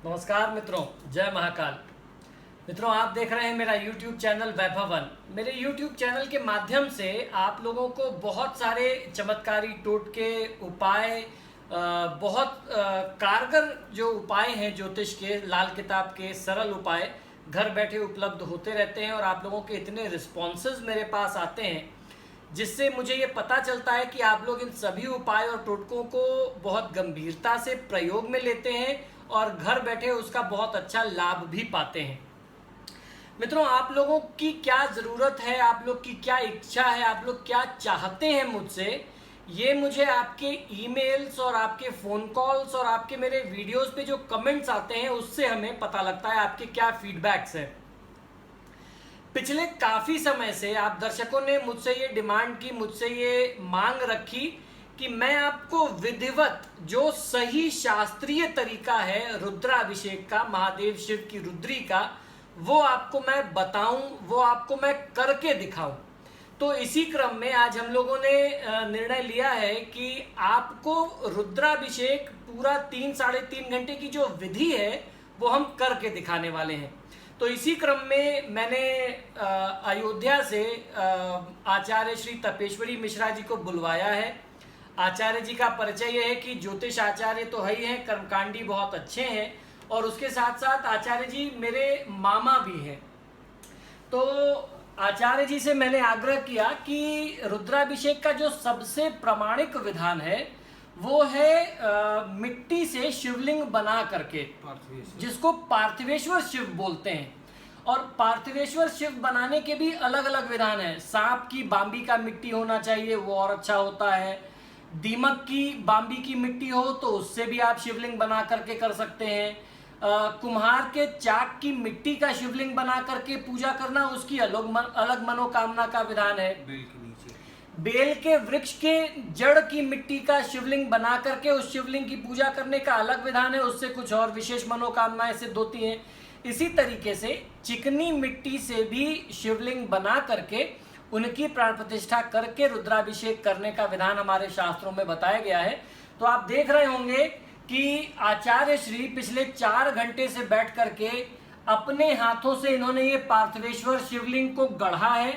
नमस्कार मित्रों, जय महाकाल। मित्रों, आप देख रहे हैं मेरा YouTube चैनल वैभव वन। मेरे YouTube चैनल के माध्यम से आप लोगों को बहुत सारे चमत्कारी टोटके उपाय, बहुत कारगर जो उपाय हैं ज्योतिष के, लाल किताब के सरल उपाय घर बैठे उपलब्ध होते रहते हैं और आप लोगों के इतने रिस्पॉन्सेज मेरे पास आते हैं जिससे मुझे ये पता चलता है कि आप लोग इन सभी उपाय और टोटकों को बहुत गंभीरता से प्रयोग में लेते हैं और घर बैठे उसका बहुत अच्छा लाभ भी पाते हैं। मित्रों, आप लोगों की क्या ज़रूरत है, आप लोग की क्या इच्छा है, आप लोग क्या चाहते हैं मुझसे, ये मुझे आपके ईमेल्स और आपके फ़ोन कॉल्स और आपके मेरे वीडियोस पे जो कमेंट्स आते हैं उससे हमें पता लगता है आपके क्या फीडबैक्स हैं। पिछले काफ़ी समय से आप दर्शकों ने मुझसे ये डिमांड की, मुझसे ये मांग रखी कि मैं आपको विधिवत जो सही शास्त्रीय तरीका है रुद्राभिषेक का, महादेव शिव की रुद्री का, वो आपको मैं बताऊं, वो आपको मैं करके दिखाऊं। तो इसी क्रम में आज हम लोगों ने निर्णय लिया है कि आपको रुद्राभिषेक पूरा 3-3.5 घंटे की जो विधि है वो हम करके दिखाने वाले हैं। तो इसी क्रम में मैंने अयोध्या से आचार्य श्री तपेश्वरी मिश्रा जी को बुलवाया है। आचार्य जी का परिचय यह है कि ज्योतिष आचार्य तो है ही हैं, कर्मकांडी बहुत अच्छे हैं और उसके साथ साथ आचार्य जी मेरे मामा भी हैं। तो आचार्य जी से मैंने आग्रह किया कि रुद्राभिषेक का जो सबसे प्रामाणिक विधान है वो है मिट्टी से शिवलिंग बना करके, जिसको पार्थिवेश्वर शिव बोलते हैं। और पार्थिवेश्वर शिव बनाने के भी अलग अलग विधान है। सांप की बाम्बी का मिट्टी होना चाहिए, वो और अच्छा होता है। दीमक की बाम्बी की मिट्टी हो तो उससे भी आप शिवलिंग बना करके कर सकते हैं। कुम्हार के चाक की मिट्टी का शिवलिंग बना करके पूजा करना, उसकी अलग मनोकामना का विधान है। बेल के वृक्ष के जड़ की मिट्टी का शिवलिंग बना करके उस शिवलिंग की पूजा करने का अलग विधान है, उससे कुछ और विशेष मनोकामनाएं सिद्ध होती हैं। इसी तरीके से चिकनी मिट्टी से भी शिवलिंग बना करके उनकी प्राण प्रतिष्ठा करके रुद्राभिषेक करने का विधान हमारे शास्त्रों में बताया गया है। तो आप देख रहे होंगे कि आचार्य श्री पिछले 4 घंटे से बैठ करके अपने हाथों से इन्होंने ये पार्थिवेश्वर शिवलिंग को गढ़ा है।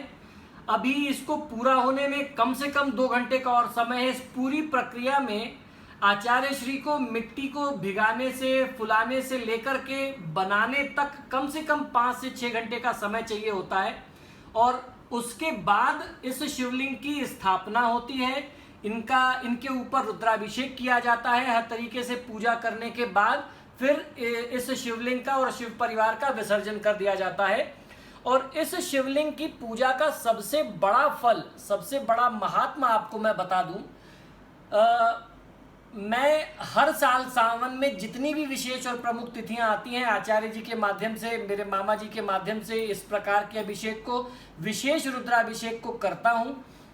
अभी इसको पूरा होने में कम से कम 2 घंटे का और समय है। इस पूरी प्रक्रिया में आचार्य श्री को मिट्टी को भिगाने से, फुलाने से लेकर के बनाने तक कम से कम 5 से 6 घंटे का समय चाहिए होता है। और उसके बाद इस शिवलिंग की स्थापना होती है, इनके ऊपर रुद्राभिषेक किया जाता है। हर तरीके से पूजा करने के बाद फिर इस शिवलिंग का और शिव परिवार का विसर्जन कर दिया जाता है। और इस शिवलिंग की पूजा का सबसे बड़ा फल, सबसे बड़ा महात्मा आपको मैं बता दूं। मैं हर साल सावन में जितनी भी विशेष और प्रमुख तिथियां आती हैं, आचार्य जी के माध्यम से, मेरे मामा जी के माध्यम से इस प्रकार के अभिषेक को, विशेष रुद्राभिषेक को करता हूं।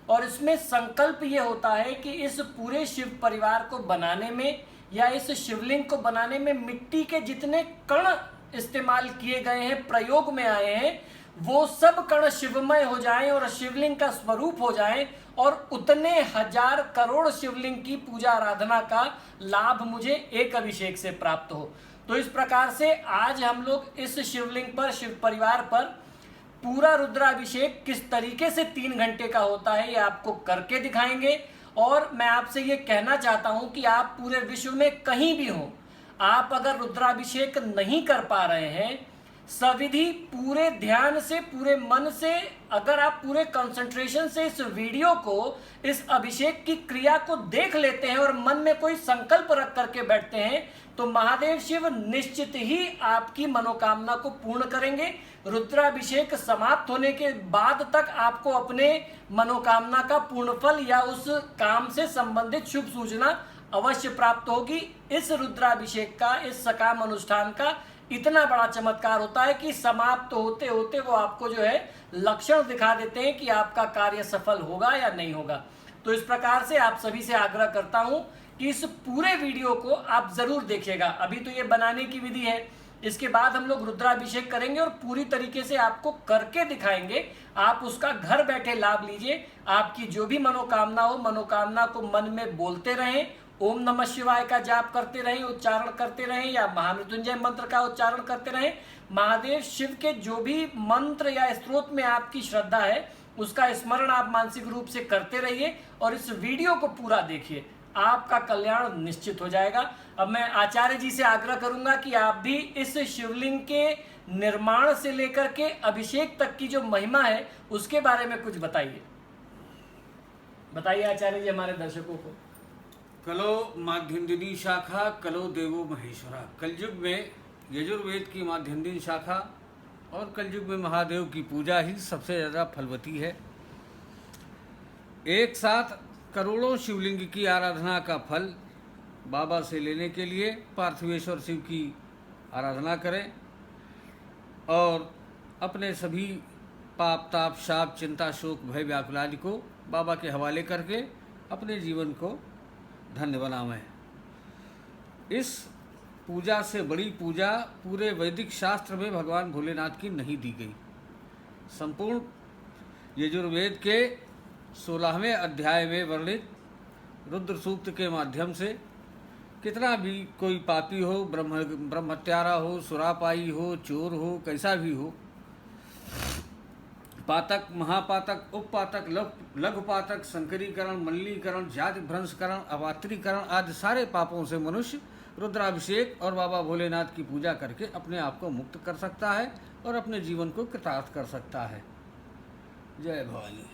और इसमें संकल्प ये होता है कि इस पूरे शिव परिवार को बनाने में या इस शिवलिंग को बनाने में मिट्टी के जितने कण इस्तेमाल किए गए हैं, प्रयोग में आए हैं, वो सब कण शिवमय हो जाएं और शिवलिंग का स्वरूप हो जाएं और उतने 1000 करोड़ शिवलिंग की पूजा आराधना का लाभ मुझे एक अभिषेक से प्राप्त हो। तो इस प्रकार से आज हम लोग इस शिवलिंग पर, शिव परिवार पर पूरा रुद्राभिषेक किस तरीके से 3 घंटे का होता है ये आपको करके दिखाएंगे। और मैं आपसे ये कहना चाहता हूं कि आप पूरे विश्व में कहीं भी हो, आप अगर रुद्राभिषेक नहीं कर पा रहे हैं, सविधि पूरे ध्यान से, पूरे मन से, अगर आप पूरे कंसंट्रेशन से इस वीडियो को, इस अभिषेक की क्रिया को देख लेते हैं और मन में कोई संकल्प रख करके बैठते हैं, तो महादेव शिव निश्चित ही आपकी मनोकामना को पूर्ण करेंगे। रुद्राभिषेक समाप्त होने के बाद तक आपको अपने मनोकामना का पूर्ण फल या उस काम से संबंधित शुभ सूचना अवश्य प्राप्त होगी। इस रुद्राभिषेक का, इस सकाम अनुष्ठान का इतना बड़ा चमत्कार होता है कि समाप्त होते होते वो आपको जो है लक्षण दिखा देते हैं कि आपका कार्य सफल होगा या नहीं होगा। तो इस प्रकार से आप सभी से आग्रह करता हूं कि इस पूरे वीडियो को आप जरूर देखिएगा। अभी तो ये बनाने की विधि है, इसके बाद हम लोग रुद्राभिषेक करेंगे और पूरी तरीके से आपको करके दिखाएंगे। आप उसका घर बैठे लाभ लीजिए। आपकी जो भी मनोकामना हो, मनोकामना को मन में बोलते रहें ओम नमः शिवाय का जाप करते रहें, उच्चारण करते रहें, या महामृत्युंजय मंत्र का उच्चारण करते रहें। महादेव शिव के जो भी मंत्र या स्तोत्र में आपकी श्रद्धा है उसका स्मरण आप मानसिक रूप से करते रहिए और इस वीडियो को पूरा देखिए, आपका कल्याण निश्चित हो जाएगा। अब मैं आचार्य जी से आग्रह करूंगा कि आप भी इस शिवलिंग के निर्माण से लेकर के अभिषेक तक की जो महिमा है उसके बारे में कुछ बताइए। बताइए आचार्य जी हमारे दर्शकों को। कलो माध्यन्दिनी शाखा कलो देवो महेश्वरा। कलयुग में यजुर्वेद की माध्यन्दिनी शाखा और कलयुग में महादेव की पूजा ही सबसे ज़्यादा फलवती है। एक साथ करोड़ों शिवलिंग की आराधना का फल बाबा से लेने के लिए पार्थिवेश्वर शिव की आराधना करें और अपने सभी पाप ताप शाप चिंता शोक भय व्याकुल आदि को बाबा के हवाले करके अपने जीवन को धन्य बनावें। इस पूजा से बड़ी पूजा पूरे वैदिक शास्त्र में भगवान भोलेनाथ की नहीं दी गई। संपूर्ण यजुर्वेद के 16वें अध्याय में वर्णित रुद्र सूक्त के माध्यम से कितना भी कोई पापी हो, ब्रह्मत्यारा हो, सुरापाई हो, चोर हो, कैसा भी हो, पातक, महापातक, उपपातक, लघुपातक, संकरीकरण, मल्लीकरण, जाति भ्रंशकरण, अपात्रीकरण आदि सारे पापों से मनुष्य रुद्राभिषेक और बाबा भोलेनाथ की पूजा करके अपने आप को मुक्त कर सकता है और अपने जीवन को कृतार्थ कर सकता है। जय भवानी।